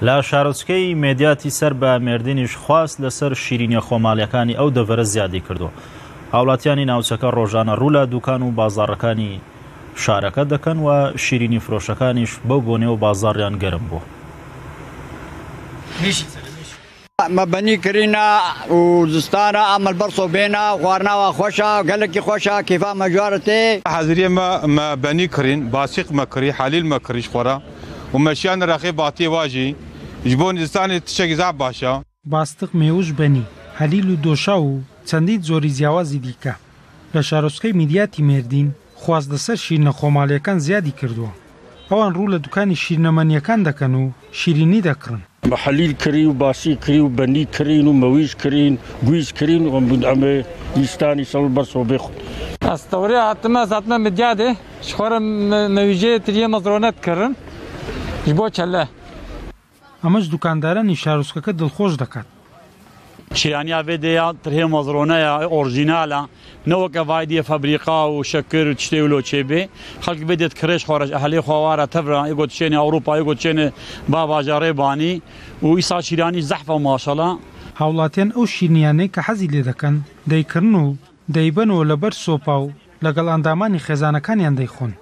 لە شارۆچکەی مێدیاتی سەر بە مێردینیش خواست لەسەر شیرینیە خۆماڵیەکانی ئەو دەڤەرە زیادی کردو. هاوڵاتیانی ناوچەکە ڕۆژانە ڕوو لە دوکان و بازاڕەکانی شارەکە دەکەن و شیرینی فرۆشەکانیش بەو بۆ نێو بازاڕیان گەرم بوو. مەبەنی کردینە و زستانە ئەمەل بەرسۆ بێنە خواردنەوە خۆشە گەلێکی خۆشە کیفا مەجوارە تێ حەزریە مەبەنی کردین باسیق مەکڕی حەلیل مەکڕیش خۆرە و مەشیان ڕاخی باتێ واژی ji bo Nizîstanê tişekî zaf baş e. Bastiq mêwij benî, helîl û doşa û çendî zorî ziyawazî dîke. Li şarozkey Midyatî Mêrdîn xwaz li ser şîrine xomaliyekan ziyadî kiriwe. Ewan rû li dukanê şîrnemeniyekan dikin û şîrînî dikirin. حلیل کری و باسی کری و بنی کرین و مویش کرین گویش کرین و همه ایستانی سال برسو بخون استوری حتما مدیاده شخورم مویجه تریه مزرونت کرن جبو چله ئەمەش دوکاندارانی شارۆچکەکە دڵخۆش دەکات. شیرانیا وێدەیە ترهێ مەزڕۆنەیە ئۆرژینالە نەوەکە ڤایدیە فەبریقا و شەکر و تشتێ و لۆچێ بێ خەڵک بێدێت کرێش خۆرەش ئەهەلێ خۆوارە تەڤرا ئێگۆ تشێنێ ئەوروپا ئێگۆ تشێنێ با باژارێ بانی و ئیسا شیرانی زەحفە ماشەڵە هاوڵاتیان ئەو شیرنیانەی کە حەزی لێ دەکەن دەیکردن و دەیبەنەوە لەبەر سۆپا و لەگەڵ ئەندامانی خێزانەکانیان دەیخۆن.